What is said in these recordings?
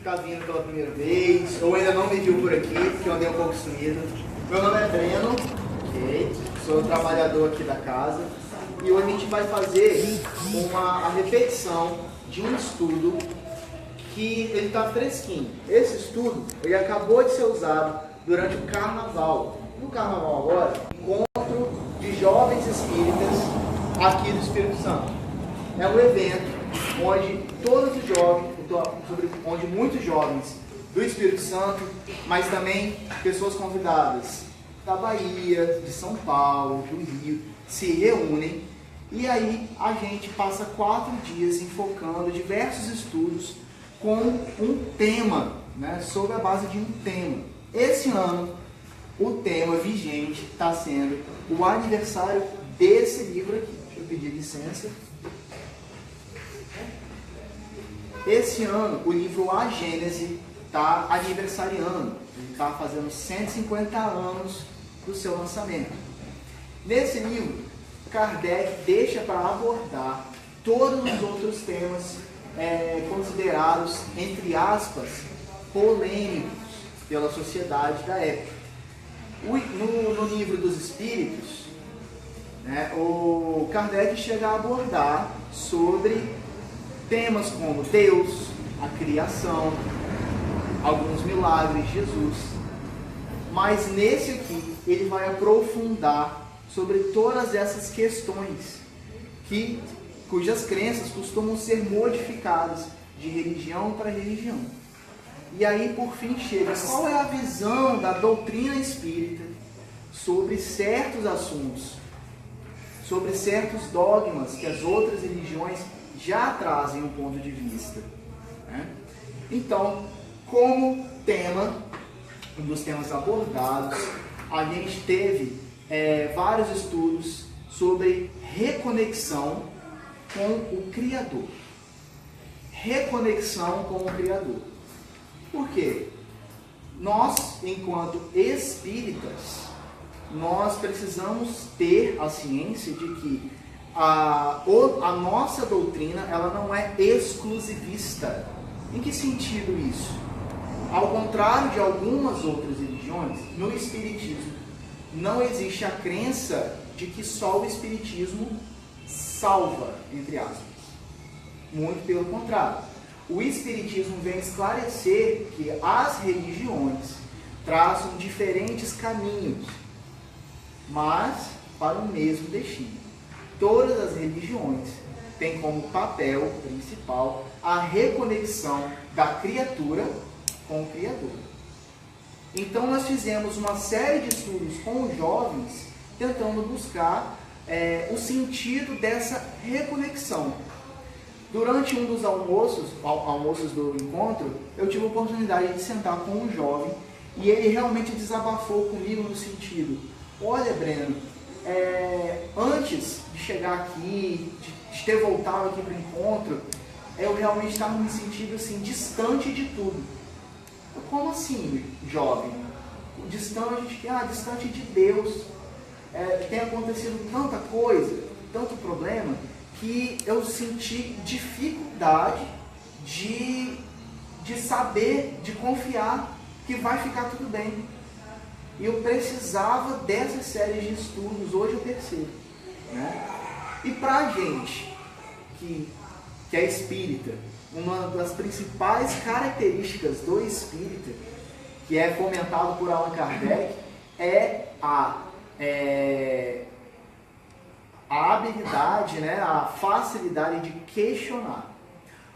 está vindo pela primeira vez, ou ainda não me viu por aqui, porque eu andei um pouco sumido. Meu nome é Breno, sou trabalhador aqui da casa, e hoje a gente vai fazer a repetição de um estudo que ele está fresquinho. Esse estudo ele acabou de ser usado durante o carnaval. No carnaval agora, encontro de jovens espíritas aqui do Espírito Santo. É um evento onde todos os jovens, onde muitos jovens do Espírito Santo, mas também pessoas convidadas da Bahia, de São Paulo, do Rio, se reúnem e aí a gente passa 4 dias enfocando diversos estudos com um tema, né, sobre a base de um tema. Esse ano, o tema vigente está sendo o aniversário desse livro aqui. Deixa eu pedir licença. Esse ano, o livro A Gênese está aniversariando. Ele está fazendo 150 anos do seu lançamento. Nesse livro, Kardec deixa para abordar todos os outros temas considerados, entre polêmicos pela sociedade da época. No livro dos Espíritos, né, o Kardec chega a abordar sobre temas como Deus, a criação, alguns milagres de Jesus. Mas nesse aqui, ele vai aprofundar sobre todas essas questões cujas crenças costumam ser modificadas de religião para religião. E aí, por fim, chega qual é a visão da doutrina espírita sobre certos assuntos, sobre certos dogmas que as outras religiões já trazem um ponto de vista, né? Então, como tema, um dos temas abordados, a gente teve vários estudos sobre reconexão com o Criador. Reconexão com o Criador. Por quê? Nós, enquanto espíritas, nós precisamos ter a ciência de que a nossa doutrina ela não é exclusivista. Em que sentido isso? Ao contrário de algumas outras religiões, no Espiritismo não existe a crença de que só o Espiritismo salva, entre aspas. Muito pelo contrário. O Espiritismo vem esclarecer que as religiões traçam diferentes caminhos, mas para o mesmo destino. Todas as religiões têm como papel principal a reconexão da criatura com o Criador. Então nós fizemos uma série de estudos com os jovens, tentando buscar o sentido dessa reconexão. Durante um dos almoços do encontro, eu tive a oportunidade de sentar com um jovem e ele realmente desabafou comigo no sentido: olha, Breno, antes de chegar aqui, de ter voltado aqui para o encontro, eu realmente estava me sentindo assim, distante de tudo. Como assim, jovem? Distante de Deus. Tem acontecido tanta coisa, tanto problema, que eu senti dificuldade de saber, de confiar que vai ficar tudo bem. E eu precisava dessa série de estudos, hoje eu percebo, né? E para a gente que é espírita, uma das principais características do espírita, que é fomentado por Allan Kardec, é a habilidade, né, a facilidade de questionar.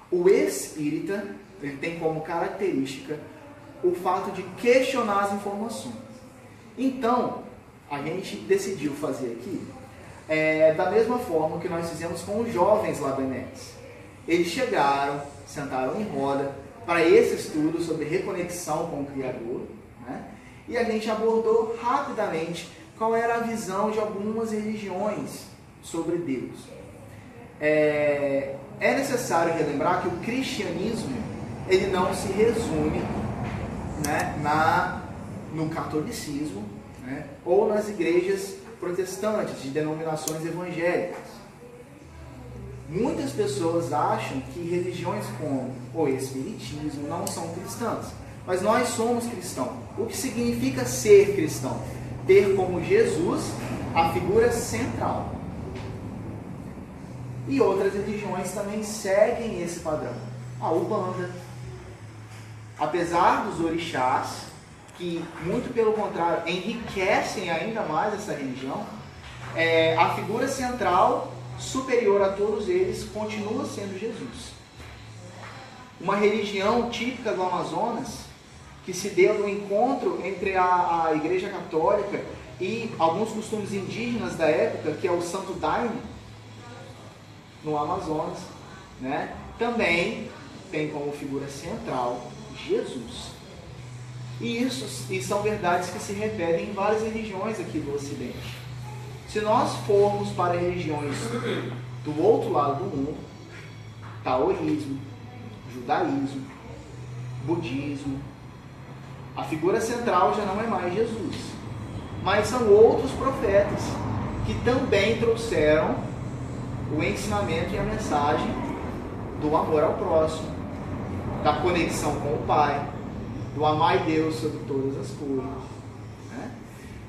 O espírita, ele tem como característica o fato de questionar as informações. Então, a gente decidiu fazer aqui da mesma forma que nós fizemos com os jovens labanenses. Eles chegaram, sentaram em roda para esse estudo sobre reconexão com o Criador, né? E a gente abordou rapidamente qual era a visão de algumas religiões sobre Deus. É necessário relembrar que o cristianismo ele não se resume, né, no catolicismo, né, ou nas igrejas protestantes de denominações evangélicas. muitas pessoas acham que religiões como o Espiritismo não são cristãs. Mas nós somos cristãos. O que significa ser cristão? Ter como Jesus a figura central. E outras religiões também seguem esse padrão. A Umbanda, apesar dos orixás, que muito pelo contrário enriquecem ainda mais essa religião, a figura central, superior a todos eles, continua sendo Jesus. Uma religião típica do Amazonas, que se deu no encontro entre a Igreja Católica e alguns costumes indígenas da época, que é o Santo Daime, no Amazonas, né? Também tem como figura central Jesus. E são verdades que se repetem em várias religiões aqui do Ocidente. Se nós formos para religiões do outro lado do mundo, taoísmo, judaísmo, budismo, a figura central já não é mais Jesus, mas são outros profetas que também trouxeram o ensinamento e a mensagem do amor ao próximo, da conexão com o Pai, do amar Deus sobre todas as coisas, né?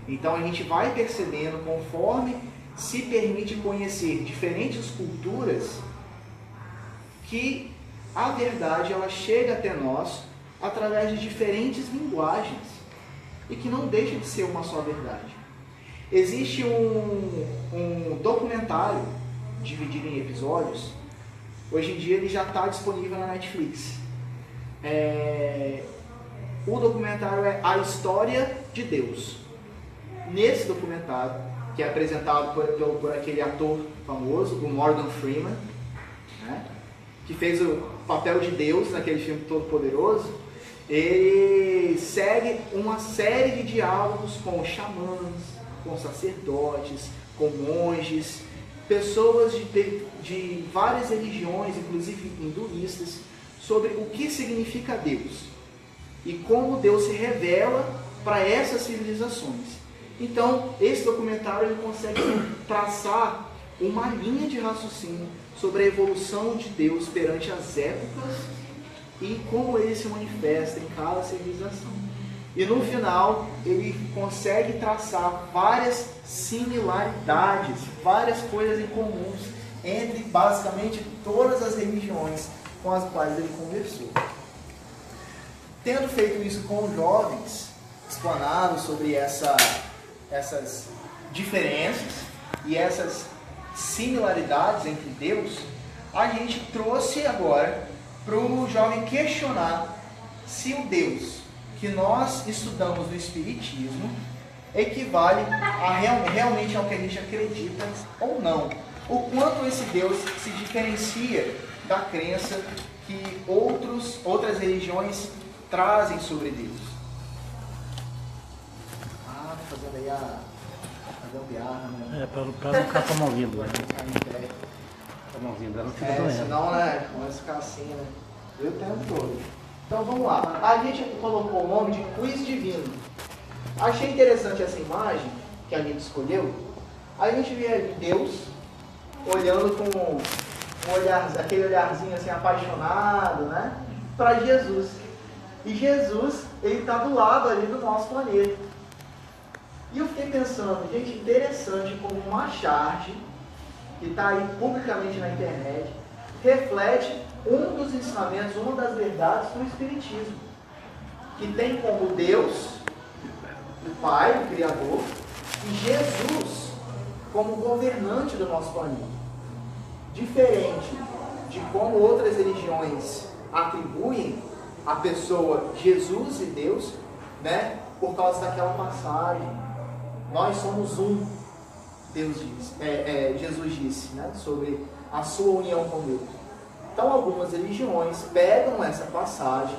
Então a gente vai percebendo, conforme se permite conhecer diferentes culturas, que a verdade ela chega até nós através de diferentes linguagens e que não deixa de ser uma só verdade. Existe um documentário dividido em episódios. Hoje em dia ele já está disponível na Netflix. O documentário é A História de Deus. Nesse documentário, que é apresentado por aquele ator famoso, o Morgan Freeman, né, que fez o papel de Deus naquele filme Todo-Poderoso, ele segue uma série de diálogos com xamãs, com sacerdotes, com monges, pessoas de várias religiões, inclusive hinduístas, sobre o que significa Deus e como Deus se revela para essas civilizações. Então, esse documentário ele consegue traçar uma linha de raciocínio sobre a evolução de Deus perante as épocas e como ele se manifesta em cada civilização. E no final, ele consegue traçar várias similaridades, várias coisas em comuns entre basicamente todas as religiões com as quais ele conversou. Tendo feito isso com os jovens, explanado sobre essas diferenças e essas similaridades entre Deus, a gente trouxe agora para o jovem questionar se o Deus que nós estudamos no Espiritismo equivale realmente ao que a gente acredita ou não. O quanto esse Deus se diferencia da crença que outras religiões trazem sobre Deus. Fazendo aí a gambiarra, né? Para não ficar comovido, né? Comovido, ela fica doendo. Senão, né? Começa a ficar assim, né? O tempo todo. Então vamos lá. A gente colocou o nome de quiz divino. Achei interessante essa imagem que a gente escolheu. Aí a gente vê ali Deus olhando com aquele olharzinho assim apaixonado, né? Para Jesus. E Jesus, ele está do lado ali do nosso planeta. E eu fiquei pensando, gente, interessante como uma charge que está aí publicamente na internet reflete um dos ensinamentos, uma das verdades do Espiritismo, que tem como Deus, o Pai, o Criador, e Jesus como governante do nosso planeta. Diferente de como outras religiões atribuem a pessoa Jesus e Deus, né, por causa daquela passagem. Nós somos um, Deus disse, Jesus disse, né, sobre a sua união com Deus. Então algumas religiões pegam essa passagem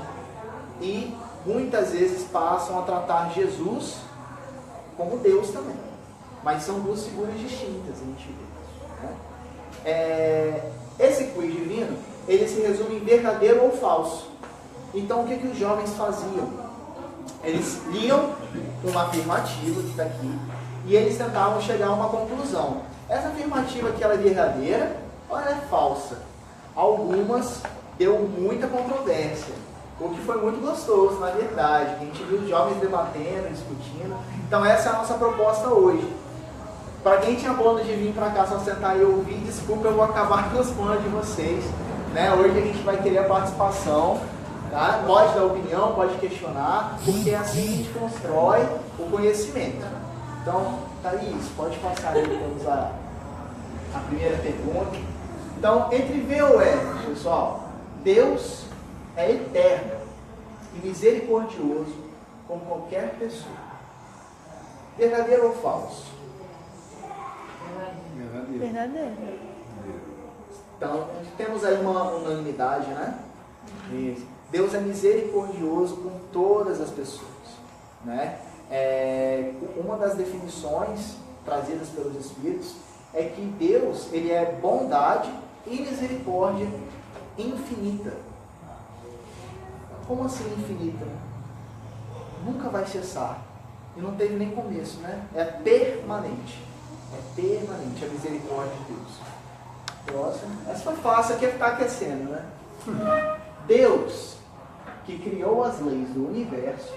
e muitas vezes passam a tratar Jesus como Deus também. Mas são duas figuras distintas, a gente vê, né? Esse quiz divino, ele se resume em verdadeiro ou falso. Então o que os jovens faziam? Eles liam uma afirmativa que está aqui e eles tentavam chegar a uma conclusão. Essa afirmativa que ela é verdadeira ou ela é falsa? Algumas deu muita controvérsia, o que foi muito gostoso, na verdade. A gente viu os jovens debatendo, discutindo. Então essa é a nossa proposta hoje. Para quem tinha plano de vir para cá só sentar e ouvir, desculpa, eu vou acabar com os planos de vocês. Né? Hoje a gente vai querer a participação, tá? Pode dar opinião, pode questionar, porque assim a gente constrói o conhecimento. Então, Thaís, pode passar aí, temos a primeira pergunta. Então, entre V ou E, pessoal, Deus é eterno e misericordioso com qualquer pessoa. Verdadeiro ou falso? Verdadeiro. Então, temos aí uma unanimidade, né? Deus é misericordioso com todas as pessoas, né? Uma das definições trazidas pelos Espíritos é que Deus, ele é bondade e misericórdia infinita. Como assim infinita? Nunca vai cessar. E não teve nem começo, né? É permanente. É permanente a misericórdia de Deus. Próximo. Essa foi fácil, aqui está aquecendo, né? Deus, que criou as leis do universo,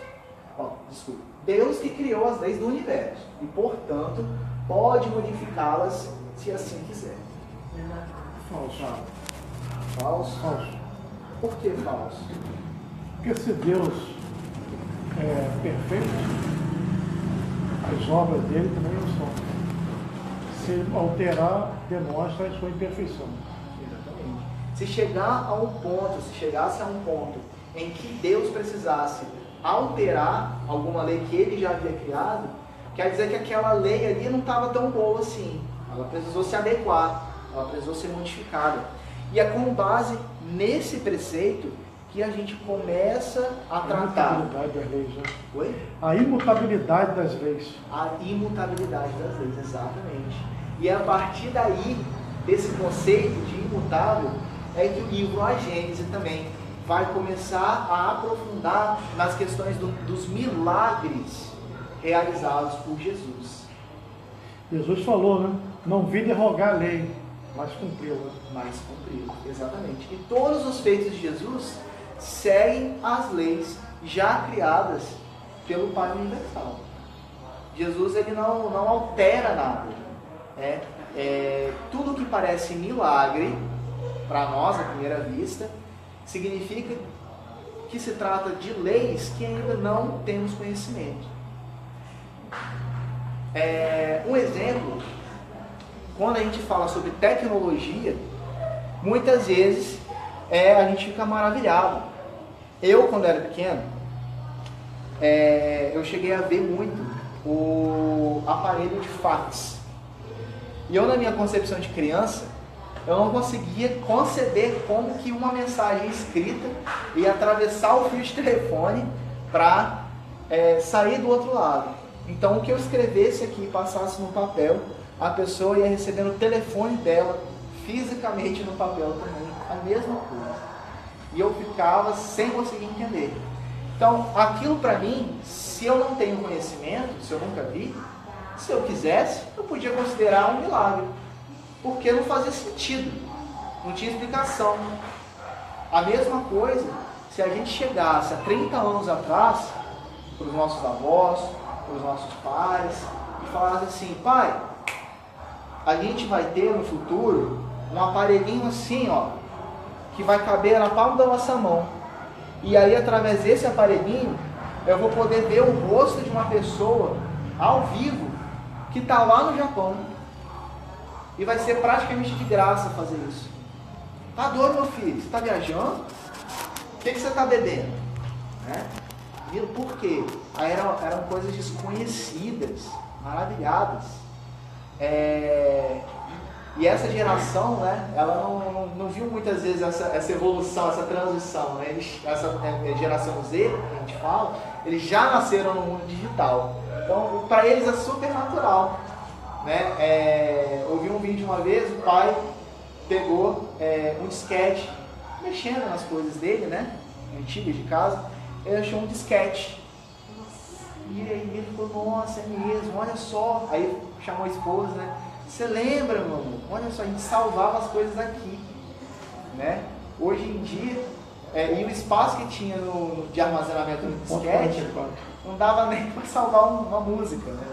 Deus que criou as leis do universo e, portanto, pode modificá-las se assim quiser. Falso. Falso? Falso. Por que falso? Porque se Deus é perfeito, as obras dele também o são. Se alterar, demonstra a sua imperfeição. Exatamente. Se chegasse a um ponto em que Deus precisasse alterar alguma lei que ele já havia criado, quer dizer que aquela lei ali não estava tão boa assim. Ela precisou se adequar, ela precisou ser modificada. E é com base nesse preceito que a gente começa a tratar. A imutabilidade das leis, né? Oi? A imutabilidade das leis. A imutabilidade das leis, exatamente. E é a partir daí, desse conceito de imutável, é que o livro A Gênese também vai começar a aprofundar nas questões dos milagres realizados por Jesus. Jesus falou, né? Não vim derrogar a lei, mas cumpri-la. Mas cumprido, exatamente. E todos os feitos de Jesus seguem as leis já criadas pelo Pai Universal. Jesus, ele não altera nada. Tudo que parece milagre, para nós, à primeira vista, significa que se trata de leis que ainda não temos conhecimento. Um exemplo, quando a gente fala sobre tecnologia, muitas vezes a gente fica maravilhado. Eu, quando era pequeno, eu cheguei a ver muito o aparelho de fax. E eu, na minha concepção de criança, eu não conseguia conceber como que uma mensagem escrita ia atravessar o fio de telefone para sair do outro lado. Então, o que eu escrevesse aqui e passasse no papel, a pessoa ia receber no telefone dela, fisicamente no papel também, a mesma coisa. E eu ficava sem conseguir entender. Então, aquilo para mim, se eu não tenho conhecimento, se eu nunca vi, se eu quisesse, eu podia considerar um milagre. Porque não fazia sentido, não tinha explicação. A mesma coisa, se a gente chegasse há 30 anos atrás, para os nossos avós, para os nossos pais, e falasse assim: pai, a gente vai ter no futuro um aparelhinho assim, ó, que vai caber na palma da nossa mão. E aí, através desse aparelhinho, eu vou poder ver o rosto de uma pessoa ao vivo que está lá no Japão. E vai ser praticamente de graça fazer isso. Tá doido, meu filho? Você está viajando? O que você está bebendo? Por quê? Aí eram coisas desconhecidas, maravilhadas. E essa geração, né, ela não viu muitas vezes essa evolução, essa transição. Né? Essa geração Z, que a gente fala, eles já nasceram no mundo digital. Então, para eles é super natural. Né? Eu vi um vídeo uma vez, o pai pegou um disquete, mexendo nas coisas dele, né? Antigas de casa, ele achou um disquete. E aí ele falou: nossa, é mesmo, olha só. Aí chamou a esposa, né? Você lembra, meu amor? Olha só, a gente salvava as coisas aqui, né? Hoje em dia, e o espaço que tinha de armazenamento no disquete, não dava nem para salvar uma música, né?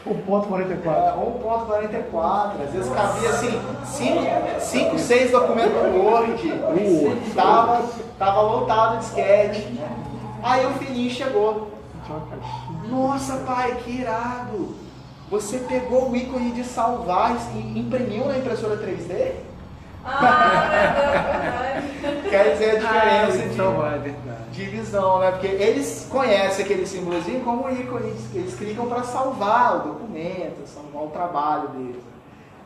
1.44. 1.44, às vezes cabia assim, 5, 6 documentos no Word, tava lotado o disquete, né? Aí o filhinho chegou. Nossa, pai, que irado! Você pegou o ícone de salvar e imprimiu na impressora 3D? Quer dizer a diferença de visão, né? Porque eles conhecem aquele símbolozinho como ícone, eles clicam para salvar o documento, salvar o trabalho deles.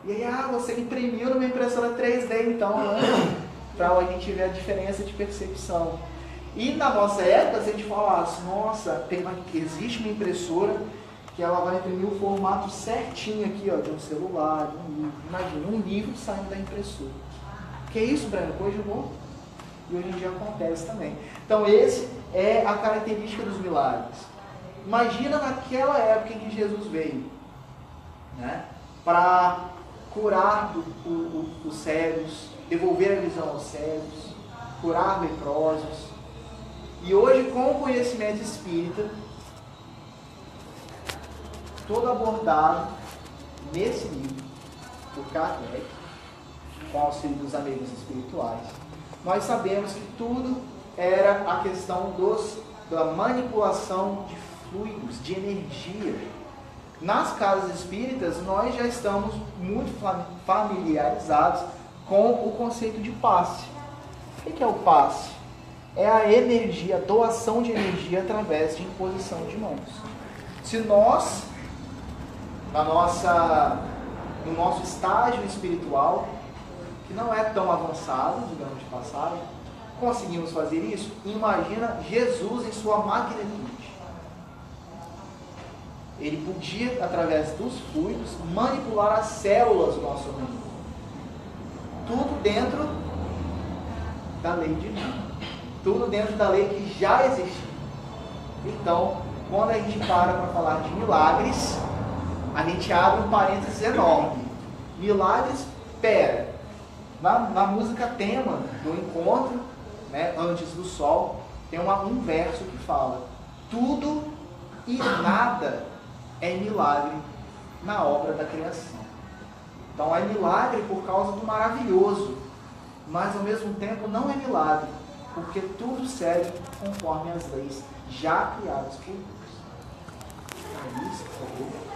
E aí, você imprimiu numa impressora 3D, então, né? Para a gente ver a diferença de percepção. E na nossa época, se a gente falasse, nossa, existe uma impressora que ela vai imprimir o formato certinho aqui, ó, de um celular, de um livro. Imagina, um livro saindo da impressora. Que isso, Breno? Hoje não. E hoje em dia acontece também. Então, esse é a característica dos milagres. Imagina naquela época em que Jesus veio, né, para curar os cegos, devolver a visão aos cegos, curar leprosos. E hoje, com o conhecimento espírita, todo abordado nesse livro, por Kardec, com o auxílio dos amigos espirituais, nós sabemos que tudo era a questão da manipulação de fluidos, de energia. Nas casas espíritas, nós já estamos muito familiarizados com o conceito de passe. O que é o passe? É a energia, a doação de energia através de imposição de mãos. Se nós, no nosso estágio espiritual, que não é tão avançado, digamos de passagem, conseguimos fazer isso, imagina Jesus em sua magnitude. Ele podia, através dos fluidos, manipular as células do nosso organismo. Tudo dentro da lei divina. Tudo dentro da lei que já existia. Então, quando a gente para falar de milagres, a gente abre um parênteses enorme. Milagres, na música tema do encontro, né, antes do sol, tem um verso que fala: tudo e nada é milagre na obra da criação. Então é milagre por causa do maravilhoso, mas ao mesmo tempo não é milagre, porque tudo segue conforme as leis já criadas por Deus.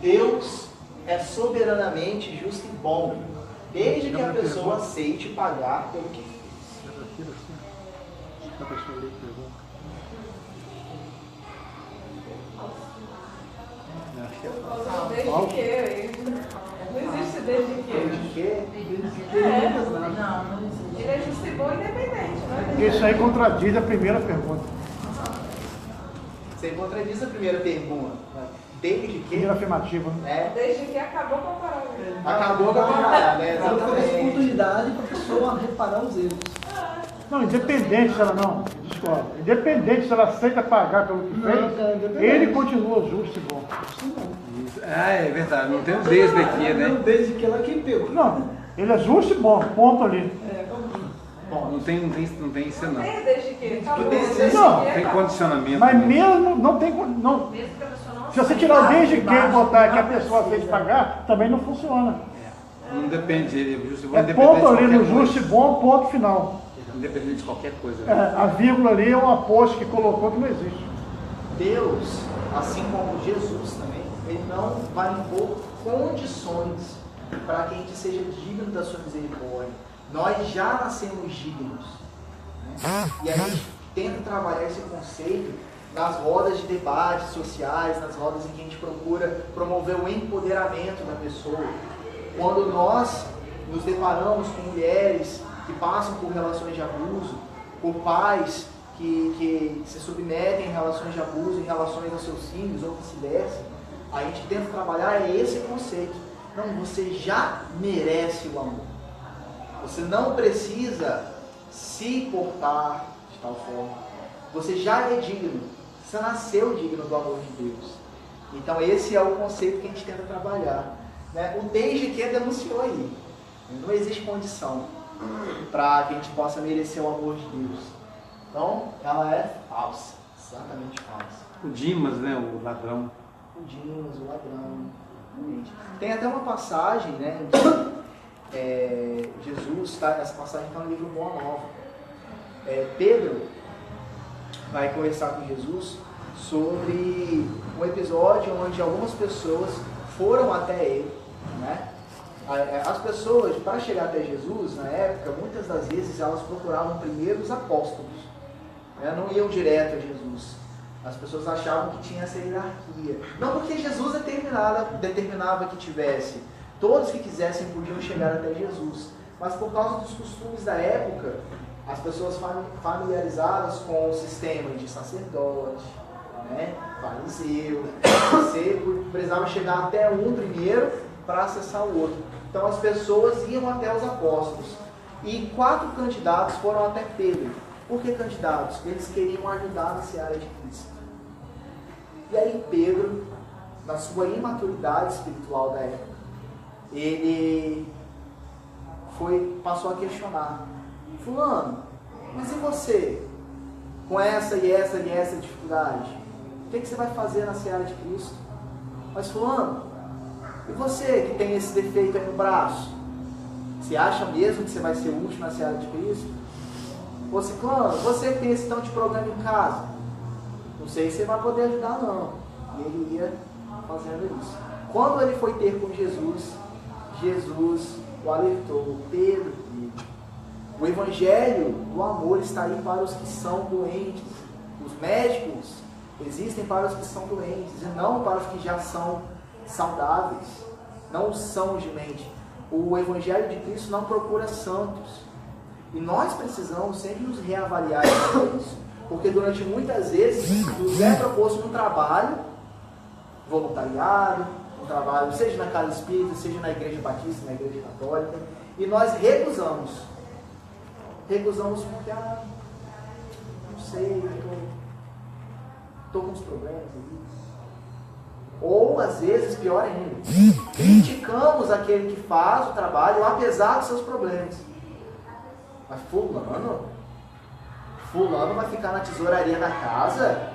Deus é soberanamente justo e bom, desde que a pessoa aceite pagar pelo que fez. Desde que? Não existe desde que. Desde que? Não existe. Ele é justo e bom e independente, né? Isso aí contradiz a primeira pergunta. Você contradiz a primeira pergunta. Desde que? Primeira afirmativa, né? Desde que acabou com a parada. Acabou com a parada, né? Ela oferece oportunidade para a pessoa reparar os erros. Não, independente se ela não, discorda, independente se ela aceita pagar pelo que fez, ele continua justo e bom. É verdade, não tem um desde aqui, né? Não, desde que ela quem pegou. Não, ele é justo e bom, ponto ali. Bom, não tem isso não. É, desde que acabou. Não, Tem condicionamento. Mas né? mesmo não tem. Não, Mesmo que a pessoa não se você tirar o desde que e botar que a pessoa fez pagar, também não funciona. Não depende, ele é justo e bom, É independente ponto de ali no qualquer justo e coisa. bom, ponto final. Independente de qualquer coisa. É, a vírgula ali é uma post que colocou que não existe. Deus, assim como Jesus também, ele não vai impor condições para que a gente seja digno da sua misericórdia. Nós já nascemos dignos, né? E a gente tenta trabalhar esse conceito nas rodas de debates sociais, nas rodas em que a gente procura promover o empoderamento da pessoa. Quando nós nos deparamos com mulheres que passam por relações de abuso, por pais que se submetem em relações de abuso, em relações aos seus filhos ou vice-versa, a gente tenta trabalhar esse conceito. Não, você já merece o amor. Você não precisa se portar de tal forma. Você já é digno. Você nasceu digno do amor de Deus. Então esse é o conceito que a gente tenta trabalhar. Né? O desde que denunciou aí. Não existe condição para que a gente possa merecer o amor de Deus. Então, ela é falsa. Exatamente falsa. O Dimas, né? O ladrão. O Dimas, o ladrão. Realmente. Tem até uma passagem, né? Jesus, tá? Essa passagem está no livro Boa Nova. Pedro vai conversar com Jesus sobre um episódio onde algumas pessoas foram até ele, né? As pessoas, para chegar até Jesus, na época, muitas das vezes elas procuravam primeiro os apóstolos, né? Não iam direto a Jesus. As pessoas achavam que tinha essa hierarquia. Não porque Jesus determinava que tivesse. Todos que quisessem podiam chegar até Jesus. Mas por causa dos costumes da época, as pessoas familiarizadas com o sistema de sacerdote, né, fariseu, você precisava chegar até um primeiro para acessar o outro. Então as pessoas iam até os apóstolos. E 4 candidatos foram até Pedro. Por que candidatos? Eles queriam ajudar na seara de Cristo. E aí Pedro, na sua imaturidade espiritual da época, ele passou a questionar: fulano, mas e você? Com essa e essa e essa dificuldade, o que você vai fazer na seara de Cristo? Mas fulano, e você que tem esse defeito aí no braço? Você acha mesmo que você vai ser útil na seara de Cristo? Ô ciclano, você que tem esse tanto de problema em casa, não sei se você vai poder ajudar não. E ele ia fazendo isso. Quando ele foi ter com Jesus, Jesus o alertou: Pedro, o evangelho do amor está aí para os que são doentes. Os médicos existem para os que são doentes e não para os que já são saudáveis. Não são de mente. O evangelho de Cristo não procura santos. E nós precisamos sempre nos reavaliar isso. Porque durante muitas vezes nos é proposto um trabalho, voluntariado, um trabalho, seja na casa espírita, seja na igreja batista, na igreja católica, e nós recusamos. Recusamos porque, não sei, estou com uns problemas ali. Ou, às vezes, pior ainda, criticamos aquele que faz o trabalho, apesar dos seus problemas. Mas fulano vai ficar na tesouraria da casa?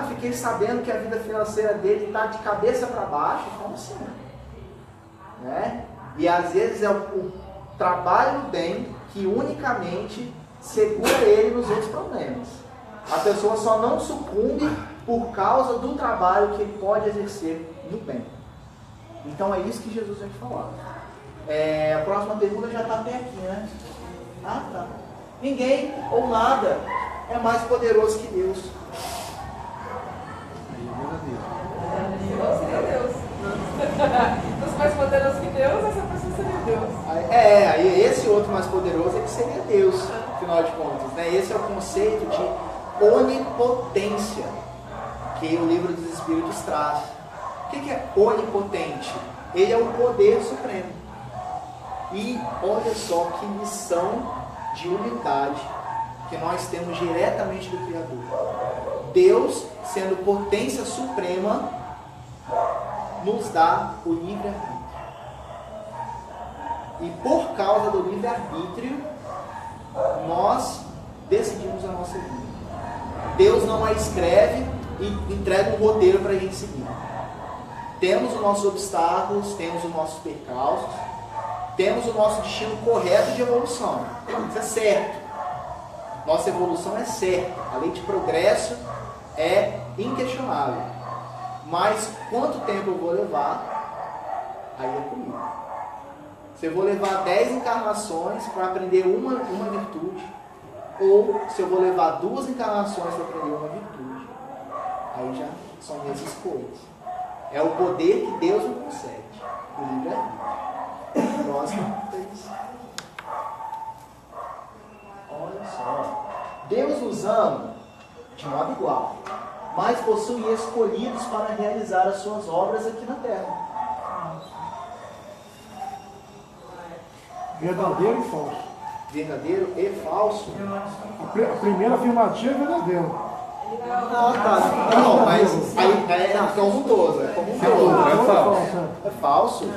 Fiquei sabendo que a vida financeira dele está de cabeça para baixo. Como assim? Né? E às vezes é o trabalho do bem que unicamente segura ele nos outros problemas. A pessoa só não sucumbe por causa do trabalho que ele pode exercer no bem. Então é isso que Jesus vem falar. A próxima pergunta já está até aqui, né? Tá. Ninguém ou nada é mais poderoso que Deus. Se não seria Deus. Se mais poderoso que Deus, essa pessoa seria Deus. Aí esse outro mais poderoso ele seria Deus, afinal de contas. Né? Esse é o conceito de onipotência que o livro dos Espíritos traz. O que é onipotente? Ele é o poder supremo. E olha só que missão de unidade que nós temos diretamente do Criador. Deus, sendo potência suprema, nos dá o livre-arbítrio. E por causa do livre-arbítrio, nós decidimos a nossa vida. Deus não a escreve e entrega um roteiro para a gente seguir. Temos os nossos obstáculos, temos os nossos percalços, temos o nosso destino correto de evolução. Isso é certo. Nossa evolução é certa. A lei de progresso é inquestionável. Mas quanto tempo eu vou levar, aí é comigo. Se eu vou levar 10 encarnações para aprender uma virtude, ou se eu vou levar 2 encarnações para aprender uma virtude, aí já são minhas escolhas. É o poder que Deus me concede. O livre-arbítrio. Próximo. Olha só. Deus nos ama de modo igual, mas possui escolhidos para realizar as suas obras aqui na terra. Verdadeiro e falso. Verdadeiro e falso. A primeira afirmativa é verdadeiro. tá. Não, mas aí é como um todo, é como um todo. É falso. É falso.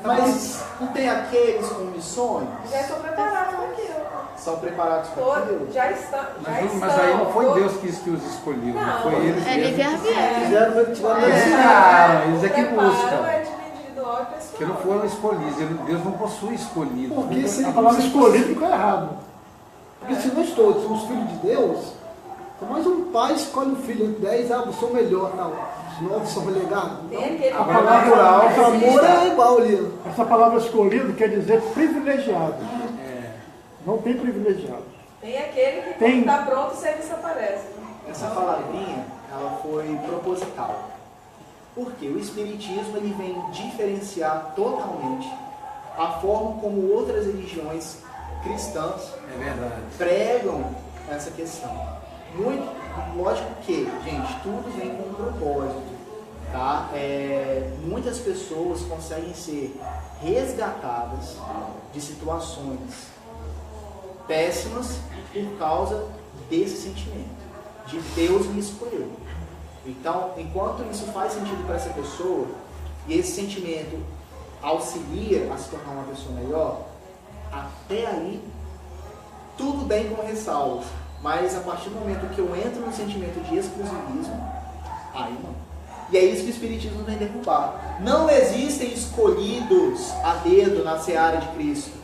Mas não tem aqueles com missões? Já estão preparados para aquilo. São preparados para aquilo? Todos, já estão. Mas aí não foi Deus que os escolheu, não foi eles É mesmos. livre-arbítrio. Fizeram pra tirar Eles é que buscam. É de individual e pessoal. Que não foram escolhidos. Deus não possui escolhido. Porque se A palavra escolhido ficou errado. Porque se nós todos somos filhos de Deus, então mais um pai escolhe um filho entre 10, eu sou melhor, tal. Os 9 são relegados. Tem aquele A que palavra natural, O amor é igual ali. Essa palavra escolhido quer dizer privilegiado. Não tem privilegiado. Tem aquele que Tem. está pronto, o serviço aparece. Essa palavrinha, ela foi proposital. Porque o Espiritismo ele vem diferenciar totalmente a forma como outras religiões cristãs É verdade. pregam essa questão. Muito, lógico que, gente, tudo vem com um propósito, tá? Muitas pessoas conseguem ser resgatadas de situações péssimas por causa desse sentimento, de Deus me escolheu. Então, enquanto isso faz sentido para essa pessoa, e esse sentimento auxilia a se tornar uma pessoa melhor, até aí, tudo bem com ressalvas. Mas a partir do momento que eu entro no sentimento de exclusivismo, aí não. E é isso que o Espiritismo vem derrubar. Não existem escolhidos a dedo na seara de Cristo.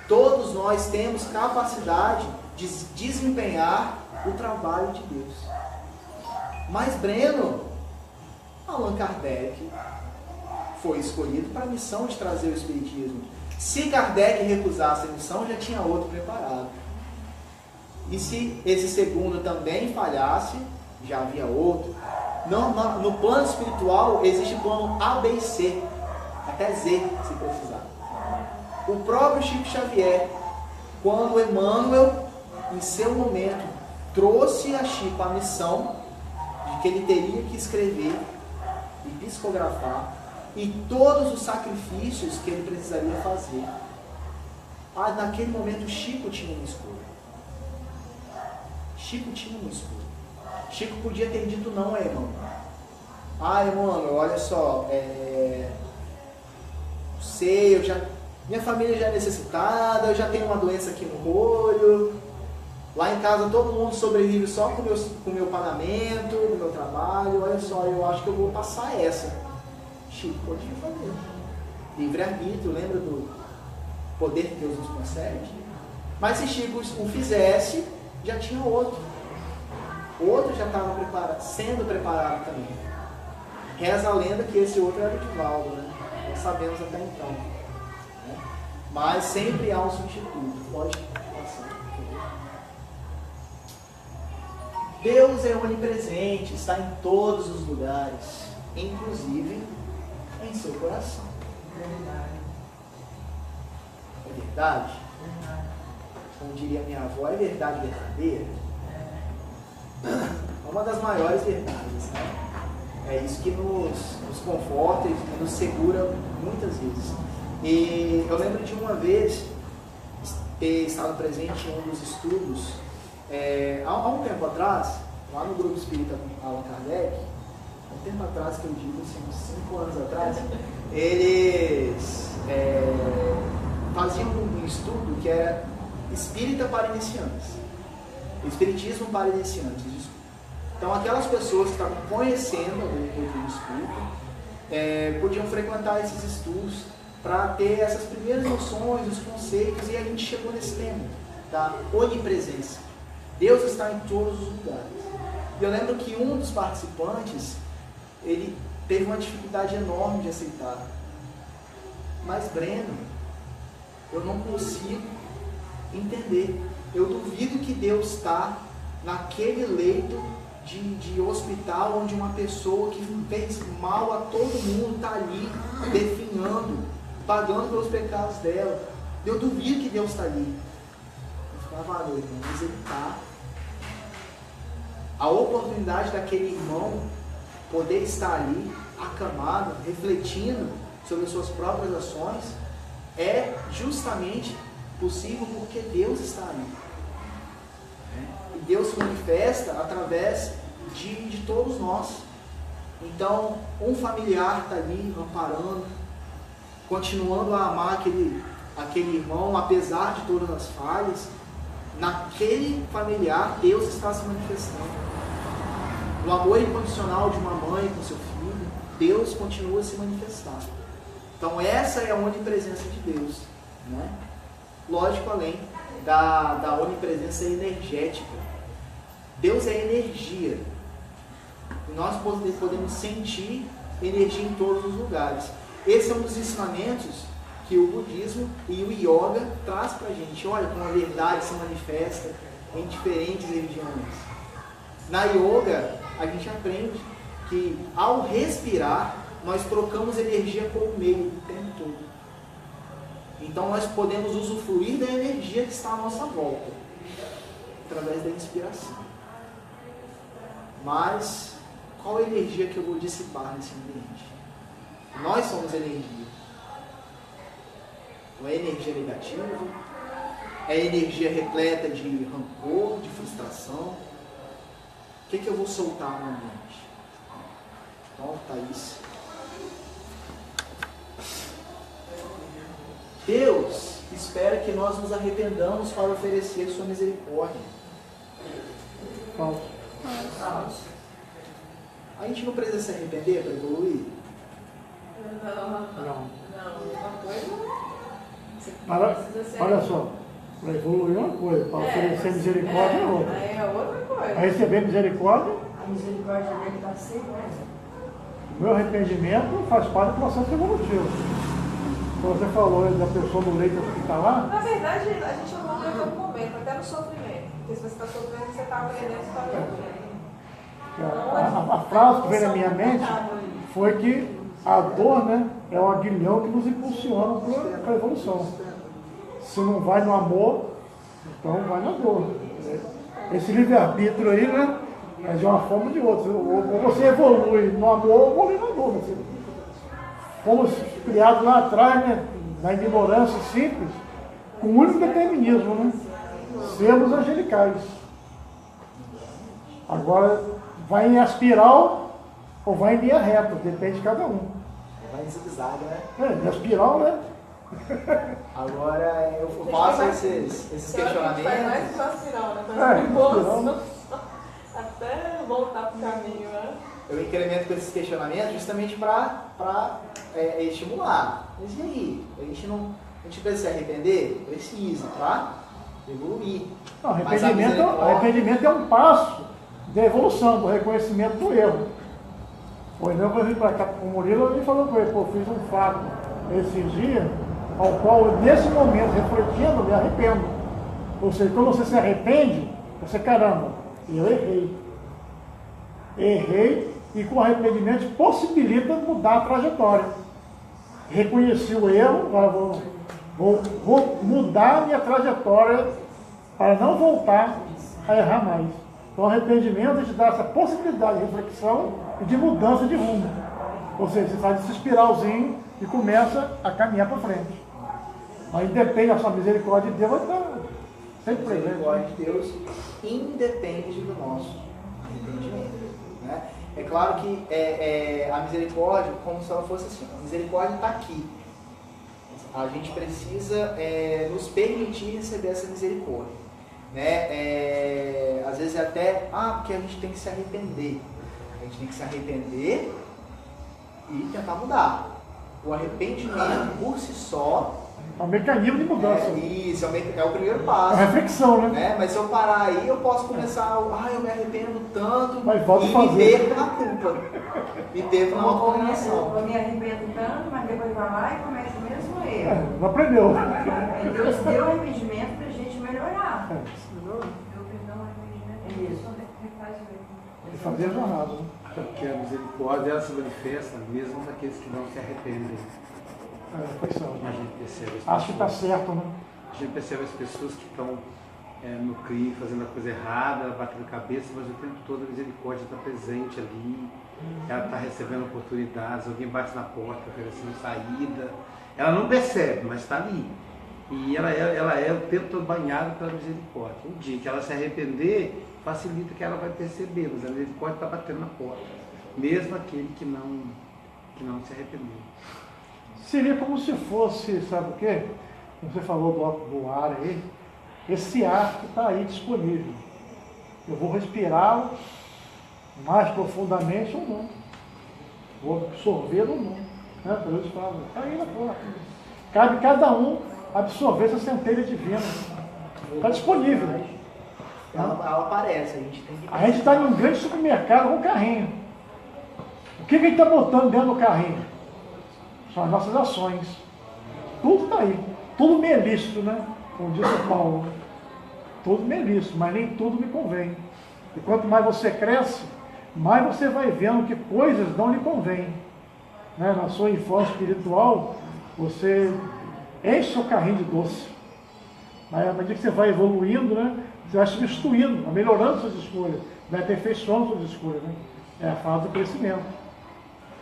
Todos nós temos capacidade de desempenhar o trabalho de Deus. Mas Breno, Allan Kardec, foi escolhido para a missão de trazer o Espiritismo. Se Kardec recusasse a missão, já tinha outro preparado. E se esse segundo também falhasse, já havia outro. No plano espiritual existe plano A, B e C, até Z, se precisar. O próprio Chico Xavier, quando Emmanuel, em seu momento, trouxe a Chico a missão de que ele teria que escrever e psicografar e todos os sacrifícios que ele precisaria fazer. Naquele momento, Chico tinha uma escolha. Chico tinha uma escolha. Chico podia ter dito não a Emmanuel. Emmanuel, olha só, minha família já é necessitada, eu já tenho uma doença aqui no olho, lá em casa todo mundo sobrevive só com o meu pagamento, com o meu trabalho, olha só, eu acho que eu vou passar essa. Chico podia fazer. Livre-arbítrio, lembra do poder que Deus nos concede? Mas se Chico o fizesse, já tinha outro. Outro já estava sendo preparado também. Reza a lenda que esse outro era o Divaldo, né? Nós sabemos até então. Né? Mas sempre há um substituto. Pode passar. Deus é onipresente, está em todos os lugares, inclusive em seu coração. É verdade? Como diria minha avó, é verdade verdadeira? É uma das maiores verdades, né? É isso que nos conforta e nos segura muitas vezes. E eu lembro de uma vez ter estado presente em um dos estudos, há um tempo atrás, lá no grupo espírita Allan Kardec, um tempo atrás, que eu digo assim, uns 5 anos atrás, eles faziam um estudo que era espírita para iniciantes. Espiritismo para iniciantes, desculpa. Então, aquelas pessoas que estavam conhecendo o doutrina espírita podiam frequentar esses estudos para ter essas primeiras noções, os conceitos, e a gente chegou nesse tema da onipresença. Deus está em todos os lugares. E eu lembro que um dos participantes, ele teve uma dificuldade enorme de aceitar. Mas, Breno, eu não consigo entender. Eu duvido que Deus está naquele leito de hospital onde uma pessoa que fez mal a todo mundo está ali, definhando, pagando pelos pecados dela. Eu duvido que Deus está ali. Eu ficava, irmão, mas ele está. A oportunidade daquele irmão poder estar ali, acamado, refletindo sobre as suas próprias ações, é justamente possível porque Deus está ali. Deus se manifesta através de todos nós. Então, um familiar está ali amparando, continuando a amar aquele irmão, apesar de todas as falhas. Naquele familiar, Deus está se manifestando. No amor incondicional de uma mãe com seu filho, Deus continua a se manifestar. Então essa é a onipresença de Deus, né? Lógico, além da onipresença energética. Deus é energia. E nós podemos sentir energia em todos os lugares. Esse é um dos ensinamentos que o budismo e o yoga traz para a gente. Olha como a verdade se manifesta em diferentes religiões. Na yoga, a gente aprende que ao respirar, nós trocamos energia com o meio o tempo todo. Então nós podemos usufruir da energia que está à nossa volta, através da inspiração. Mas, qual a energia que eu vou dissipar nesse ambiente? Nós somos energia. Não é energia negativa, é energia repleta de rancor, de frustração. O que eu vou soltar no ambiente? Então, Thaís. Deus espera que nós nos arrependamos para oferecer sua misericórdia. Falso. A gente não precisa se arrepender para evoluir? Não. Uma coisa. Olha só, para evoluir é uma coisa, para oferecer misericórdia é outra. Aí é outra coisa. Para receber misericórdia, A misericórdia dele está sempre, né? o meu arrependimento faz parte do processo evolutivo. Como você falou da pessoa do leito que está lá, Na verdade, a gente não muda em todo momento, até no sofrimento. Porque se você está sofrendo, você está aprendendo, você está aprendendo. a frase que veio na minha mente foi que a dor, né, é um aguilhão que nos impulsiona para a evolução. Se não vai no amor, então vai na dor. Esse livre-arbítrio aí, né, é de uma forma ou de outra. Ou você evolui no amor ou evolui na dor. Fomos criados lá atrás, né, na ignorância simples, com o único determinismo, né? Sermos angelicais. Agora, vai em espiral ou vai em linha reta, depende de cada um. Vai em zigue-zague, né? Em espiral, né? Agora eu faço esses questionamentos. Faz mais que aspiral, né? espiral. Até voltar para o caminho, né? Eu incremento com esses questionamentos justamente para estimular. Mas e aí? A gente precisa se arrepender? Precisa, tá? Evoluir. Não, Mas a misericórdia- arrependimento é um passo da evolução, do reconhecimento do erro. Pois não, eu vim para cá com o Murilo e falou com ele, pô, fiz um fato esses dias, ao qual nesse momento, refletindo, me arrependo. Ou seja, quando você se arrepende, você, caramba, eu errei. Errei e com arrependimento possibilita mudar a trajetória. Reconheci o erro, agora vou mudar a minha trajetória para não voltar a errar mais. Então, o arrependimento te dá essa possibilidade de reflexão e de mudança de rumo. Ou seja, você faz esse espiralzinho e começa a caminhar para frente. Mas independe da sua misericórdia de Deus, vai estar A sempre presente. misericórdia de Deus independe do nosso arrependimento. Né? É claro que a misericórdia, como se ela fosse assim, a misericórdia está aqui. A gente precisa nos permitir receber essa misericórdia. Né? Às vezes é até, porque a gente tem que se arrepender. A gente tem que se arrepender e tentar mudar. O arrependimento por si só É um mecanismo de mudança. isso, é o primeiro É passo. uma reflexão, né? Né? Mas se eu parar aí, eu posso começar, eu me arrependo tanto Mas volta e a me fazer. perco na culpa. Me perco na autocondenação. Eu me arrependo tanto, mas depois vai lá e comete o mesmo erro. Não aprendeu. Deus deu arrependimento para a gente melhorar. Deu perdão, arrependimento. É isso. Refaz o erro. E fazer a jornada, né? Porque a misericórdia ela se manifesta mesmo naqueles que não se arrependem. Reflexão. A gente percebe as Acho que está pessoas- certo, né? A gente percebe as pessoas que estão no CRI fazendo a coisa errada, batendo cabeça, mas o tempo todo a misericórdia está presente ali. Ela está recebendo oportunidades, alguém bate na porta oferecendo saída. Ela não percebe, mas está ali. E ela é o tempo todo banhada pela misericórdia. O dia que ela se arrepender, facilita que ela vai perceber, mas a misericórdia está batendo na porta, mesmo aquele que não se arrependeu. Seria como se fosse, sabe o quê? Como você falou do ar aí, esse ar que está aí disponível. Eu vou respirá-lo mais profundamente ou não. Vou absorvê-lo ou não. Né? Deus fala, está aí na porta. Cabe cada um absorver essa centelha divina. Está disponível. Ela aparece, a gente tem que... A gente está num grande supermercado com um carrinho. O que a gente está botando dentro do carrinho? São as nossas ações. Tudo está aí. Tudo me é lícito, né? Como diz o Paulo. Tudo me é lícito, mas nem tudo me convém. E quanto mais você cresce, mais você vai vendo que coisas não lhe convêm. Né? Na sua infância espiritual, você enche seu carrinho de doce. Mas à medida que você vai evoluindo, né? Você vai substituindo, vai melhorando suas escolhas, vai aperfeiçoando suas escolhas. Né? É a fase do crescimento.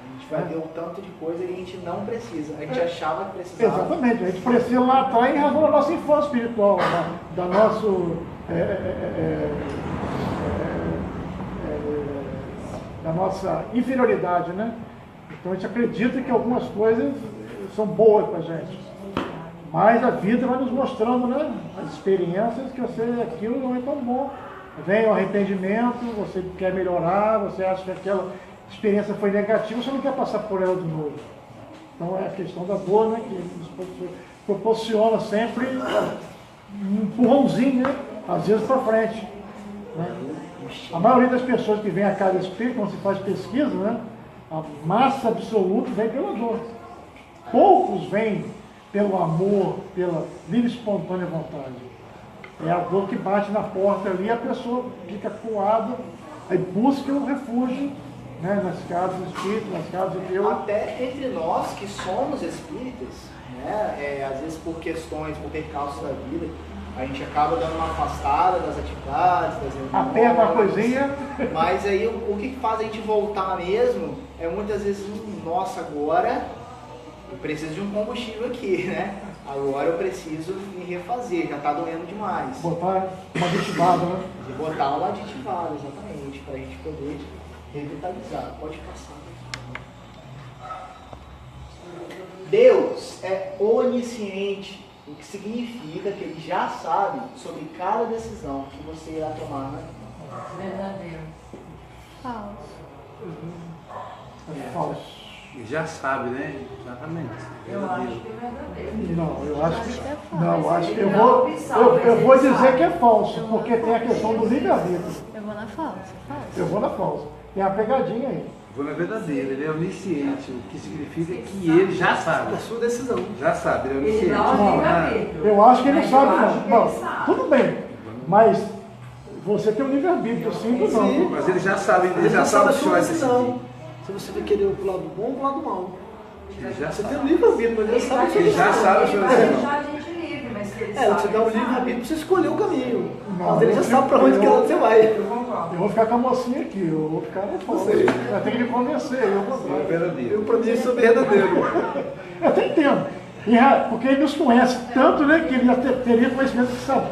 A gente vai ver um tanto de coisa que a gente não precisa. A gente achava que precisava. Exatamente, a gente precisa lá atrás em razão da nossa infância espiritual, da nossa da nossa inferioridade, né? Então a gente acredita que algumas coisas são boas para a gente. Mas a vida vai nos mostrando, né? As experiências que aquilo não é tão bom. Vem o arrependimento, você quer melhorar, você acha que aquela experiência foi negativa, você não quer passar por ela de novo. Então é a questão da dor, né? Que nos proporciona sempre um empurrãozinho, né? Às vezes para frente. Né? A maioria das pessoas que vem a casa espírita, quando se faz pesquisa, né? A massa absoluta vem pela dor. Poucos vêm pelo amor, pela livre e espontânea vontade. É a dor que bate na porta ali, a pessoa fica coada, aí busca um refúgio, né, nas casas espíritas, nas casas de Deus. Até entre nós que somos espíritas, né, às vezes por questões, por percalços da vida, a gente acaba dando uma afastada das atividades, das reuniões. Aperta a coisinha. Mas aí o que faz a gente voltar mesmo é muitas vezes, nossa, agora eu preciso de um combustível aqui, né? Agora eu preciso me refazer, já está doendo demais. Botar uma aditivada, né? De botar uma aditivada, exatamente, para a gente poder revitalizar. Pode passar. Deus é onisciente, o que significa que Ele já sabe sobre cada decisão que você irá tomar na vida. Verdadeiro. Falso. É falso. Já sabe, né? Exatamente. Eu acho que é verdadeiro. Não, eu acho que que é falso. não, acho que Ele dá a opção, eu mas vou ele dizer sabe. que é falso, porque tem a questão do livre-arbítrio. Eu vou na falsa. Falso. Eu vou na falsa. Tem a pegadinha aí. Vou na verdadeira, ele é onisciente, o que significa que ele já sabe. É a sua decisão. Já sabe, ele é Ele onisciente. dá o Não, livre-arbítrio. Eu acho que ele Mas sabe, eu acho não. que Não, ele sabe. tudo bem, mas você tem o livre-arbítrio, sim ou Sim. não. Mas ele já sabe, Ele já sabe a o que sua vai decisão. decidir. Se você vai querer pro lado bom ou pro lado mal. Ele já Você sabe. tem o livre-arbítrio, mas ele sabe a sua Ele já decisão. sabe a sua Ele vai decisão. deixar a gente livre, mas que ele É, sabe. você dá o ele sabe. livre-arbítrio pra você escolher o caminho. Não, Mas ele já eu- sabe pra onde eu- que você vai. Eu concordo. Eu vou ficar com a mocinha aqui, eu vou ficar no falso. Sei. Eu tenho que me convencer, eu vou. É verdadeiro. Eu, pra mim, isso é verdadeiro. Eu até entendo. Porque ele nos conhece tanto, né, que ele já teria conhecimento que sabe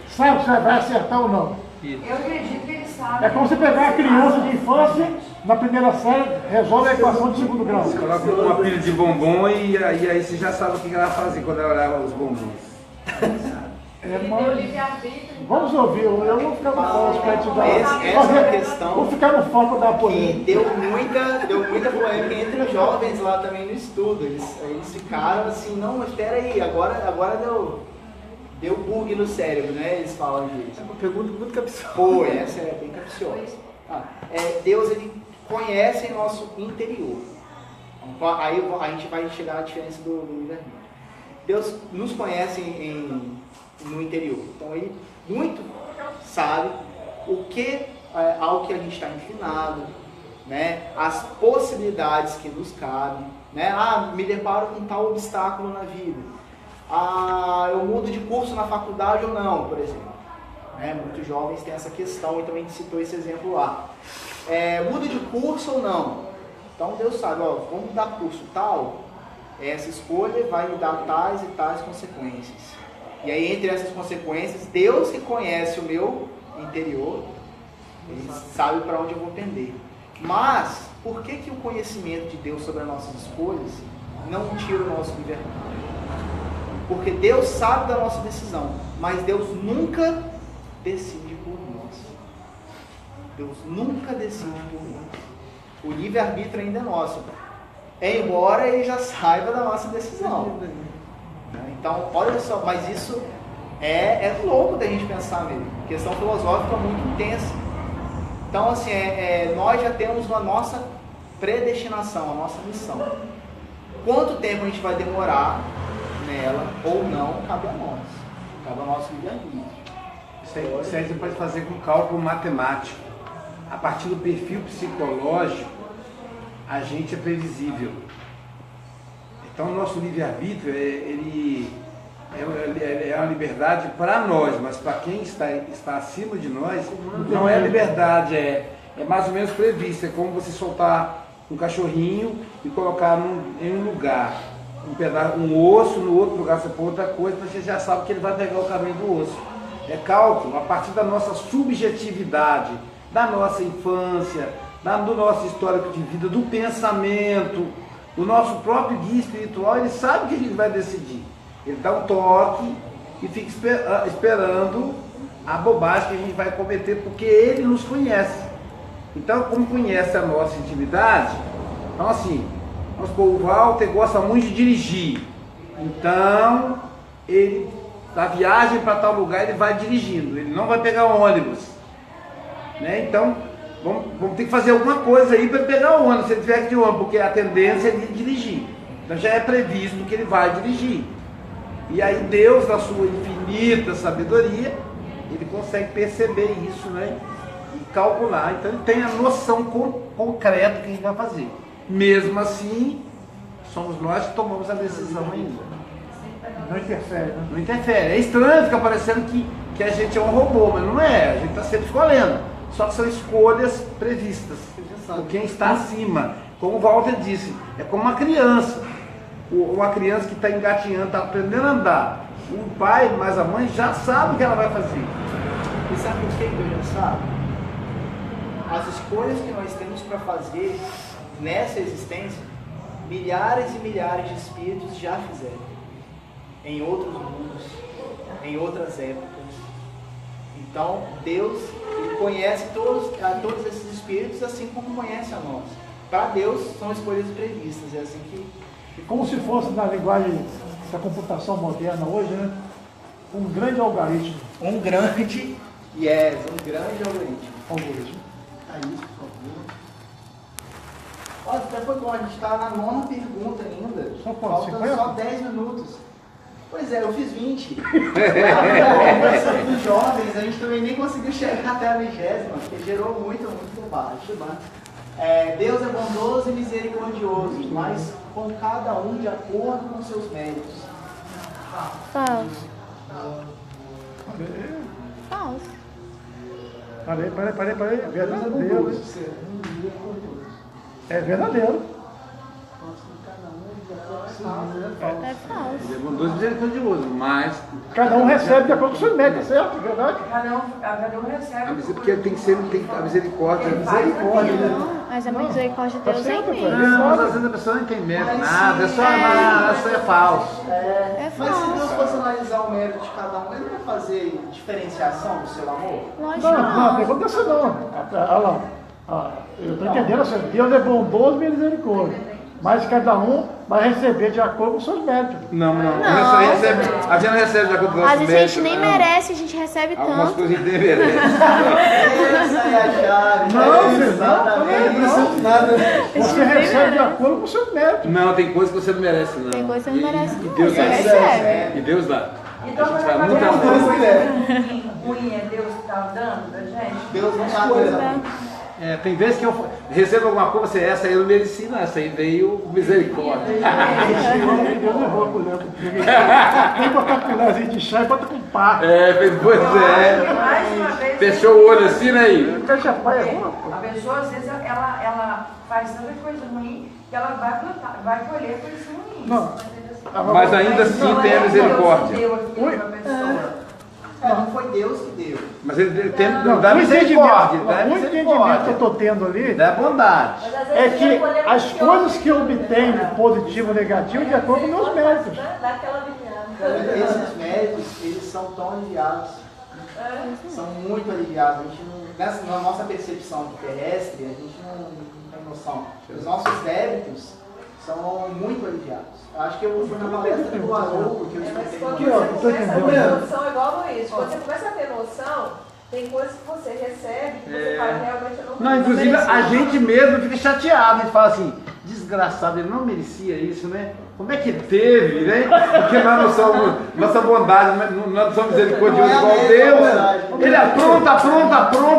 se vai acertar ou não. Eu acredito que ele sabe. É como você pegar a criança de infância, na primeira série, resolve a equação de segundo grau. Você coloca uma pilha de bombom e aí você já sabe o que ela vai fazer quando ela olhar os bombons. É, Ele tem o mas... livre-arbítrio. Vamos ouvir, eu vou ficar no falso para te dar. Essa é uma questão Vou ficar no foco para dar que polêmica. deu muita polêmica entre os jovens lá também no estudo. Eles ficaram assim, não, mas espera aí, agora deu bug no cérebro, né? Eles falam disso. É uma pergunta muito capciosa. Pô, essa é bem capciosa. Deus, Ele conhece nosso interior. Aí a gente vai chegar à diferença do livre-arbítrio. Deus nos conhece no interior. Então Ele muito sabe ao que a gente está inclinado, né? As possibilidades que nos cabem, né? Me deparo com tal obstáculo na vida. Eu mudo de curso na faculdade ou não, por exemplo. Muitos jovens têm essa questão, então a gente citou esse exemplo lá. Muda de curso ou não? Então Deus sabe, vamos dar curso tal, essa escolha vai me dar tais e tais consequências. E aí, entre essas consequências, Deus que conhece o meu interior, Ele sabe para onde eu vou pender. Mas, por que o conhecimento de Deus sobre as nossas escolhas não tira o nosso livre-arbítrio? Porque Deus sabe da nossa decisão, mas Deus nunca decide por nós. Deus nunca decide por nós. O livre-arbítrio ainda é nosso, embora Ele já saiba da nossa decisão. Então, olha só, mas isso é louco da gente pensar mesmo. Questão filosófica muito intensa. Então, assim, nós já temos a nossa predestinação, a nossa missão. Quanto tempo a gente vai demorar nela ou não, cabe a nós. Cabe ao nosso livre-arbítrio. Isso aí você pode fazer com cálculo matemático. A partir do perfil psicológico, a gente é previsível. Então, o nosso livre-arbítrio, ele é uma liberdade para nós, mas para quem está acima de nós, não é liberdade, é mais ou menos previsto. É como você soltar um cachorrinho e colocar em um lugar, um osso, no outro lugar você põe outra coisa, mas você já sabe que ele vai pegar o caminho do osso. É cálculo a partir da nossa subjetividade, da nossa infância, do nosso histórico de vida, do pensamento, do nosso próprio guia espiritual. Ele sabe o que a gente vai decidir. Ele dá um toque e fica esperando a bobagem que a gente vai cometer, porque Ele nos conhece. Então, como conhece a nossa intimidade, então assim, vamos supor, o Walter gosta muito de dirigir. Então, ele, da viagem para tal lugar, ele vai dirigindo, ele não vai pegar o ônibus. Né? Então, vamos ter que fazer alguma coisa aí para pegar o ônibus, se ele tiver que de ônibus, porque a tendência é de dirigir. Então já é previsto que ele vai dirigir. E aí Deus, na sua infinita sabedoria, Ele consegue perceber isso, né? E calcular. Então ele tem a noção concreta do que a gente vai fazer. Mesmo assim, somos nós que tomamos a decisão ainda. Não interfere, né? Não interfere. É estranho, fica parecendo que a gente é um robô, mas não é. A gente está sempre escolhendo. Só que são escolhas previstas por quem está acima. Como o Walter disse, é como uma criança. Uma criança que está engatinhando, está aprendendo a andar. O pai, mas a mãe já sabe o que ela vai fazer. E sabe por que Deus já sabe? As escolhas que nós temos para fazer nessa existência, milhares e milhares de espíritos já fizeram. Em outros mundos, em outras épocas. Então, Deus, Ele conhece todos esses espíritos, assim como conhece a nós. Para Deus, são escolhas previstas. É assim que... Como se fosse, na linguagem da computação moderna hoje, né? Um grande algoritmo. Um grande algoritmo. É isso, por favor. Olha, até foi bom, a gente está na 9ª pergunta ainda. Só quanto? Faltam 50? só 10 minutos. Pois é, eu fiz 20. Conversando com os jovens, a gente também nem conseguiu chegar até a 20ª, porque gerou muito debate. Deus é bondoso e misericordioso, mas com cada um de acordo com seus méritos. Falso. Falso. Parei. É verdadeiro. É verdadeiro. É falso. Ele é bondoso e misericordioso, mas... Cada um recebe de acordo com seus méritos, certo? É verdade? Cada um recebe. Porque tem que ser a misericórdia. Não, mas a misericórdia de Deus é imensa. Não, mas às vezes a pessoa não tem mérito, nada, isso é falso. É Mas se Deus falso. fosse analisar o mérito de cada um, Ele não vai fazer diferenciação do seu amor? Lógico Não que pergunta assim não. Olha lá. Eu estou entendendo assim, Deus é bondoso e misericórdia. Mas cada um vai receber de acordo com seus méritos. Não. Não. A gente não recebe de acordo com o nosso às vezes a gente mérito, nem não. merece, a gente recebe Algumas tanto. coisas a gente nem merece. Essa é a chave. Não, filho, exatamente. não nada. Você recebe de acordo com seus méritos. Não, tem coisa que você não merece, não. Tem coisa que você não merece, E não. Deus Você dá. recebe. E Deus dá. Então, A gente quando vai a muito gente além. ruim é Deus que está dando da gente? Deus não está dando. Tem vezes que eu recebo alguma coisa, essa aí eu não mereci, não, essa aí veio misericórdia. Deus levou a colher. Tem que botar a colherzinha de chá e bota com pá. Pois é. Mais uma vez, Fechou o olho assim, né? Aí? Fecha a pá é bom. a pessoa, às vezes, ela faz tanta coisa ruim que ela vai plantar, vai colher coisas ruins. Não. Mas ainda assim tem a misericórdia. Não foi Deus que deu. Mas ele tem Não, dá o misericórdia, dá entendimento que eu misericórdia, estou tendo ali dá bondade. é que as coisas que eu obtenho, positivo ou negativo, de acordo com meus méritos. Esses méritos, eles são tão aliviados. São muito aliviados. A gente na nossa percepção terrestre, a gente não tem noção. Os nossos débitos são muito aliviados. Eu acho que eu fui na palestra do Haroldo que eu Mas escutei. quando Aqui, você ó, tô começa a entendendo. ter noção, é igual o Luiz, quando você começa a ter noção, tem coisas que você recebe que você fala, realmente eu não Inclusive mereci. a gente mesmo fica chateado, a gente fala assim, desgraçado, ele não merecia isso, né? Como é que ele teve, né? Porque nós não somos, nossa bondade, nós não somos misericordiosos igual Deus. Ele apronta,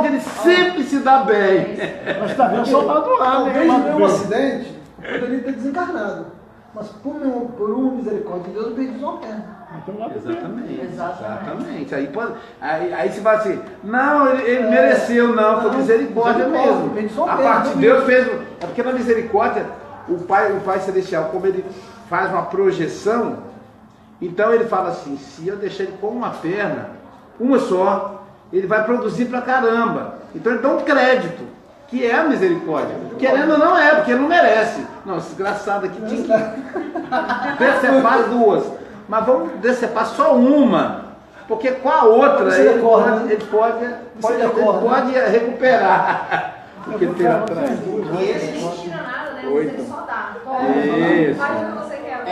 ele sempre se dá bem. Mas está vendo só para doar, Talvez né? no meu acidente, eu poderia ter desencarnado. Mas por uma misericórdia de Deus, eu perdi uma perna. Então, lá Exatamente. Aí se fala assim, não, ele mereceu, não, foi misericórdia mesmo. A parte de Deus fez. É porque na misericórdia, o Pai Celestial, como ele faz uma projeção, então ele fala assim, se eu deixar ele com uma perna, uma só, ele vai produzir pra caramba. Então ele dá um crédito, que é a misericórdia. Querendo ou não é, porque ele não merece. Não, esse desgraçado aqui tinha que decepar as duas. Mas vamos decepar só uma. Porque com a outra ele pode recuperar. Porque ele tem atrás. Ele não tira nada, né? Mas ele só dá. Isso. Faz o que você quer agora.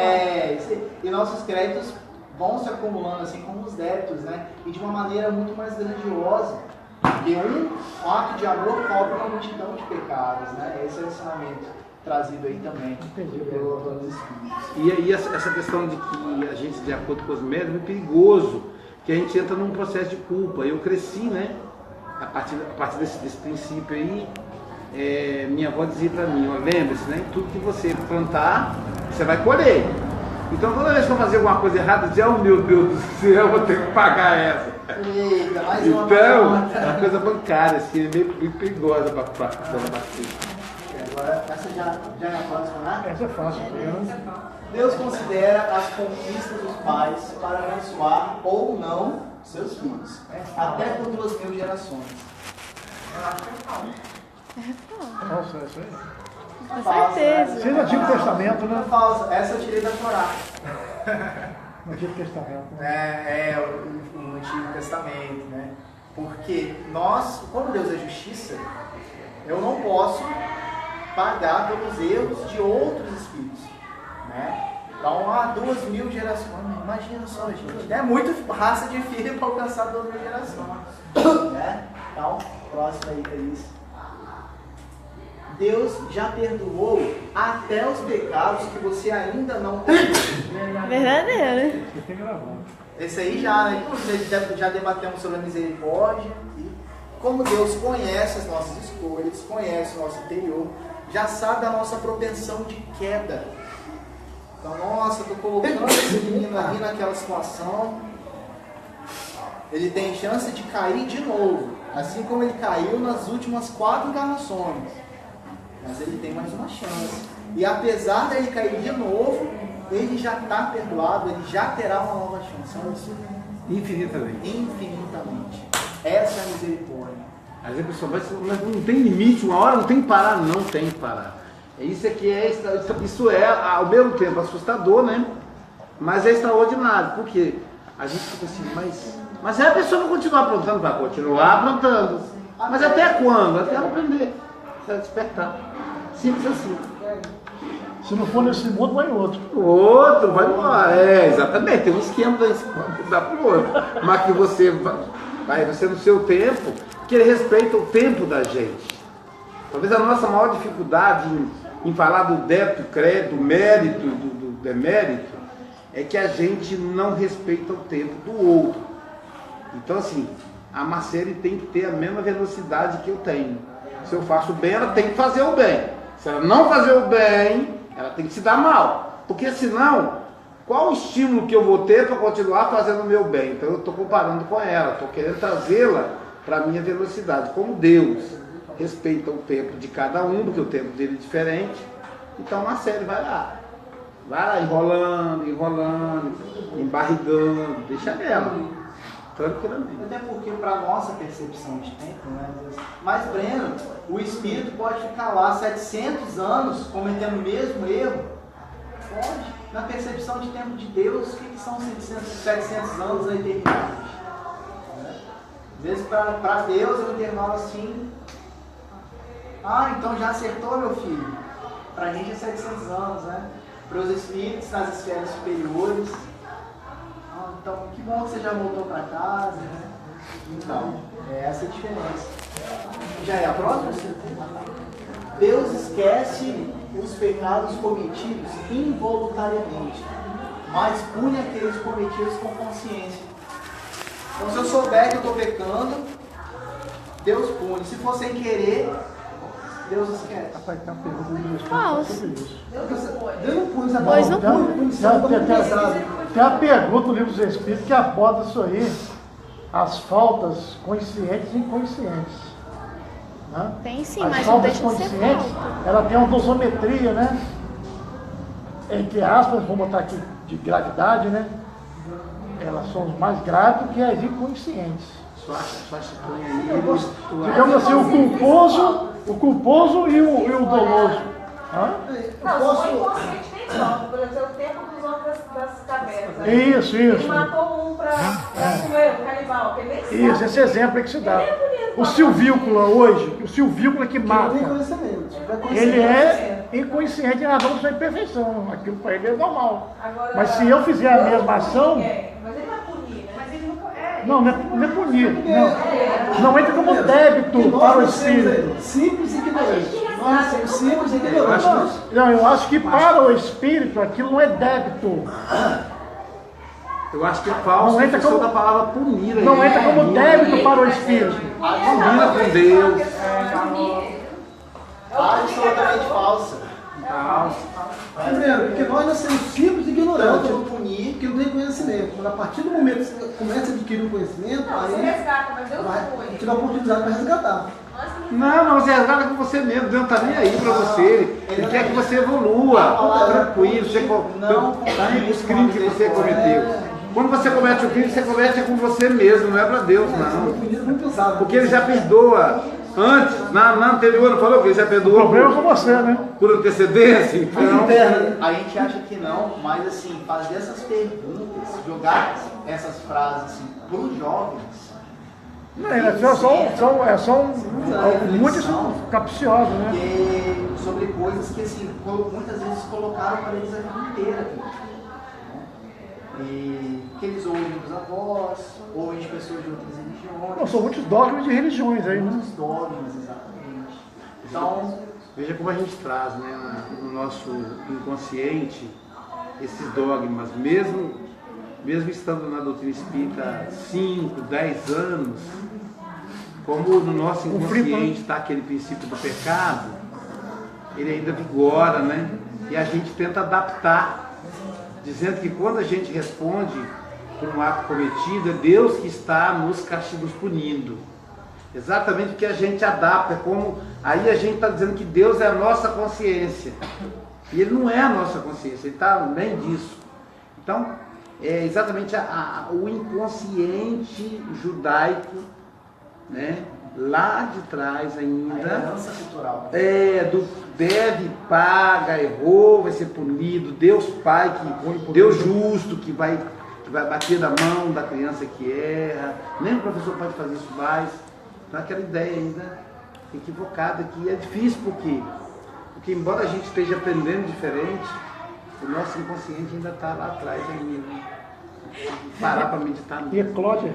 E nossos créditos vão se acumulando assim como os débitos, né? E de uma maneira muito mais grandiosa. Porque um ato de amor cobre uma multidão de pecados, né? Esse é o ensinamento trazido aí também pelos Espíritos. E essa questão de que a gente, de acordo com os médicos, é perigoso, que a gente entra num processo de culpa. Eu cresci, né? A partir desse princípio aí, minha avó dizia para mim, lembre-se, né? Tudo que você plantar, você vai colher. Então toda vez que eu fazia alguma coisa errada, eu dizia, oh meu Deus do céu, eu vou ter que pagar essa. Eita, mais uma Então, pergunta. é uma coisa bancária, assim, é meio perigosa para bater. Agora, essa já é a próxima, né? Essa é fácil. Deus considera as conquistas dos pais para abençoar ou não seus filhos, até por 2000 gerações. Nossa, isso aí. Com certeza. Isso é no Antigo Testamento, né? Falsa. Essa eu tirei da Torá. No Antigo Testamento. Né? O Antigo Testamento, né? Porque nós, como Deus é justiça, eu não posso pagar pelos erros de outros espíritos, né? Então, há 2000 gerações, imagina só, gente, é muito raça de filho para alcançar 2000 gerações, né? Então, próximo aí é isso. Deus já perdoou até os pecados que você ainda não perdoou. Verdadeiro. Isso tem gravado. Esse aí já, né? Já debatemos sobre a misericórdia e como Deus conhece as nossas escolhas, conhece o nosso interior, já sabe a nossa propensão de queda. Então, nossa, estou colocando esse menino ali naquela situação, ele tem chance de cair de novo, assim como ele caiu nas últimas 4 encarnações. Mas ele tem mais uma chance. E apesar dele cair de novo, ele já está perdoado, ele já terá uma nova chance. Infinitamente. Infinitamente. Essa é a misericórdia. Às vezes a pessoa vai, mas não tem limite, uma hora não tem que parar, não tem que parar. Isso é ao mesmo tempo assustador, né? Mas é extraordinário, porque a gente fica assim, mas a pessoa vai continuar aprontando, vai continuar aprontando. Mas até quando? Até ela aprender, até despertar. Simples assim. Se não for nesse mundo, vai em outro. O outro vai embora. Exatamente, tem um esquema da pro outro. Mas que você vai no seu tempo, que ele respeita o tempo da gente. Talvez a nossa maior dificuldade em falar do débito, crédito, do mérito, do demérito, é que a gente não respeita o tempo do outro. Então assim, a Marcele tem que ter a mesma velocidade que eu tenho. Se eu faço o bem, ela tem que fazer o bem. Se ela não fazer o bem, ela tem que se dar mal. Porque senão, qual o estímulo que eu vou ter para continuar fazendo o meu bem? Então eu estou comparando com ela, estou querendo trazê-la para a minha velocidade. Como Deus respeita o tempo de cada um, porque o tempo dele é diferente, então a série vai lá enrolando, embarrigando, deixa ela, tranquilamente. Até porque para nossa percepção de tempo, né? Mas Breno, o espírito pode ficar lá 700 anos cometendo o mesmo erro? Pode. Na percepção de tempo de Deus, o que são 700 anos na eternidade? Às vezes para Deus é um intervalo assim. Ah, então já acertou, meu filho. Para a gente é 700 anos, né? Para os espíritos nas esferas superiores. Ah, então, que bom que você já voltou para casa, né? Então, é essa a diferença. Já é a próxima? Deus esquece os pecados cometidos involuntariamente, mas pune aqueles cometidos com consciência. Então, se eu souber que eu estou pecando, Deus pune. Se for sem querer, Deus esquece. Rapaz, tem uma pergunta do meu Falso. sobre isso. Deus não pune essa Pois não palavra, pune. Tem a pergunta do livro dos Espíritos que aborda isso aí, as faltas conscientes e inconscientes. Né? Tem sim, As mas não faltas deixa de ser conscientes, falta. ela tem uma dosometria, né? Entre aspas, vamos botar aqui de gravidade, né? Elas são mais graves do que as inconscientes. Só estranho aí. Digamos assim, o culposo e o doloso. Hã? Não, Posso- só inconsciente nem falta. Por exemplo, o tempo dos homens das cavernas. né? Isso. Ele matou um pra comer, o canibal, que ele nem sabe. Isso, esse exemplo é que se dá. Ele é bonito, O silvícola hoje, o silvícola que Não mata, tem conhecimento. Tiver conhecimento, ele é inconsciente em razão da sua imperfeição. Aquilo para ele é normal. Agora, Mas se eu fizer a mesma ação, Mas ele vai punir, né? Mas ele nunca é. não é punir. Não entra como débito para o espírito. Simples e ignorante. Nós somos simples e ignorantes. Não, eu acho que para o espírito aquilo não é débito. Eu acho que é falso Não a entra questão como- da palavra punir aí. Não entra como débito para o espírito. Combina com Deus. Absolutamente falsa. Primeiro, porque nós nascemos simples e ignorantes. Tanto punir, Porque não tem conhecimento. Mas a partir do momento que você começa a adquirir o conhecimento, Não, você aí resgata, mas Deus vai não punir. te dar a oportunidade para resgatar. Não, você resgata com você mesmo, Deus não está nem aí para você. Ele quer que você evolua, tranquilo, você os crimes que você cometeu. Quando você comete o crime, você comete com você mesmo, não é para Deus, Você não. foi punido muito pesado. Porque ele já perdoa. Antes, na anterior, não falou que ele já O perdoou problema é com você, né? por antecedência? Então, a gente acha que não, mas assim, fazer essas perguntas, jogar essas frases assim, para os jovens, Não, são muitas capciosas, né? porque sobre coisas que assim, muitas vezes colocaram para eles a vida inteira. Né? E que eles ouvem dos avós, ouvem de pessoas de outras religiões. Não, são muitos dogmas de religiões aí, né? Muitos dogmas, exatamente. Então, veja como a gente traz, né, no nosso inconsciente esses dogmas, mesmo estando na doutrina espírita 5, 10 anos, como no nosso inconsciente está aquele princípio do pecado, ele ainda vigora, né? E a gente tenta adaptar, dizendo que quando a gente responde por um ato cometido, é Deus que está nos castigos punindo. Exatamente porque a gente adapta, como aí a gente está dizendo que Deus é a nossa consciência. E Ele não é a nossa consciência, Ele está além disso. Então, é exatamente o inconsciente judaico, né? Lá de trás a ainda, herança cultural. deve, paga, errou, vai ser punido, Deus Pai, Deus justo, que vai bater na mão da criança que erra, nem o professor pode fazer isso mais. Então aquela ideia ainda equivocada que é difícil, porque embora a gente esteja aprendendo diferente, o nosso inconsciente ainda está lá atrás ainda. Parar para meditar. E Cláudia,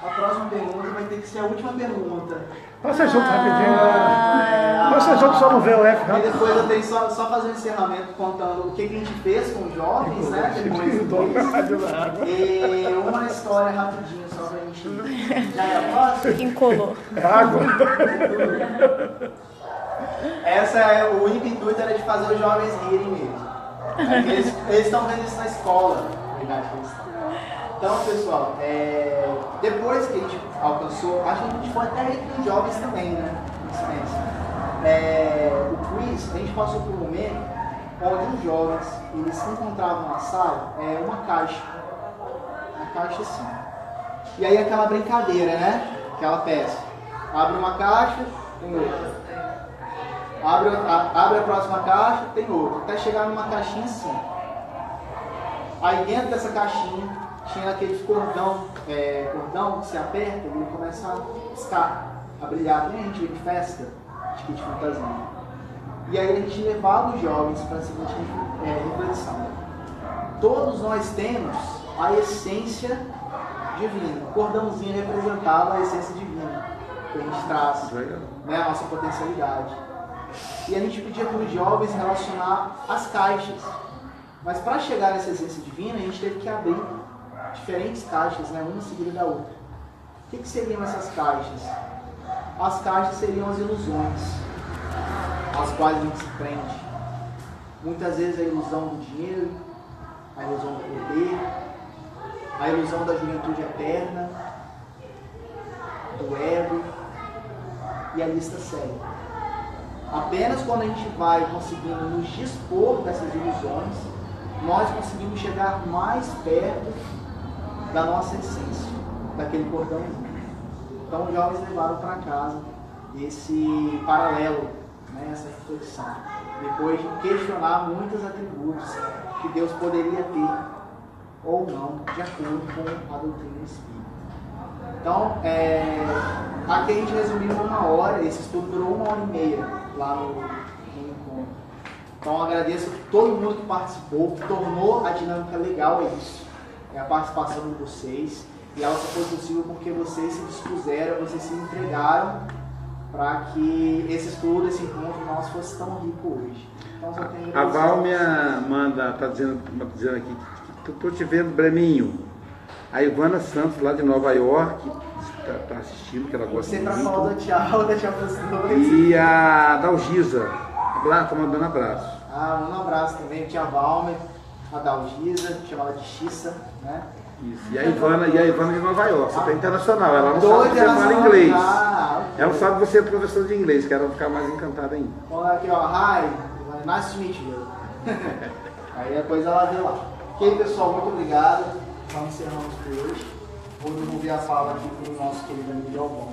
A próxima pergunta vai ter que ser a última pergunta. Passa junto rapidinho. Passa junto, só não vê o F E rápido. depois eu tenho só fazer um encerramento contando o que a gente fez com os jovens, né? Depois do quiz. E uma história rapidinho, só pra gente. Já é a próxima? Incolor. Água. O único intuito era de fazer os jovens rirem mesmo. Eles estão vendo isso na escola, na verdade que eles estão. Então, pessoal, depois que a gente alcançou, acho que a gente foi até entre os jovens também, né? O quiz, a gente passou por um momento onde os jovens, eles se encontravam na sala, uma caixa assim. E aí aquela brincadeira, né? Aquela peça. Abre uma caixa, tem outra. Abre a próxima caixa, tem outra. Até chegar numa caixinha assim. Aí dentro dessa caixinha tinha aquele cordão que se aperta e ele começa a piscar, a brilhar. Tem a gente vê de festa, de fantasia. E aí a gente levava os jovens para a seguinte reflexão. Todos nós temos a essência divina. O cordãozinho representava a essência divina que a gente traz, né, a nossa potencialidade. E a gente pedia para os jovens relacionar as caixas. Mas para chegar nessa essência divina, a gente teve que abrir diferentes caixas, né, uma seguida da outra. O que seriam essas caixas? As caixas seriam as ilusões, às quais a gente se prende. Muitas vezes a ilusão do dinheiro, a ilusão do poder, a ilusão da juventude eterna, do ego, e a lista segue. Apenas quando a gente vai conseguindo nos dispor dessas ilusões, nós conseguimos chegar mais perto da nossa essência, daquele cordãozinho. Então os jovens levaram para casa esse paralelo, né, essa reflexão, depois de questionar muitos atributos que Deus poderia ter ou não, de acordo com a doutrina espírita. Então, aqui a gente resumiu em 1 hora, esse estudo durou 1h30 lá no encontro. Então, agradeço a todo mundo que participou, que tornou a dinâmica legal isso. É a participação de vocês, e ela só foi possível porque vocês se dispuseram, vocês se entregaram para que esse estudo, esse encontro nosso fosse tão rico hoje. Então, só tem a Valmia está dizendo aqui que estou te vendo, Breminho. A Ivana Santos, lá de Nova York, está assistindo, que ela gosta muito. Você para falar da tchau para os dois. E a Dalgisa, lá, está mandando abraço. Um abraço também, tia Valmer, a Dalgisa, chamada de Xissa, né? Isso. E a Ivana de Nova York, você está internacional, ela não sabe que você fala internacional. inglês. Okay. Ela sabe que você é professor de inglês, que ela vai ficar mais encantada ainda. Vamos lá aqui, ó, hi, nice to meet you. Aí depois ela vê lá. Ok, pessoal, muito obrigado. Vamos encerramos por hoje. Vou devolver a fala aqui para o nosso querido amigo Albon.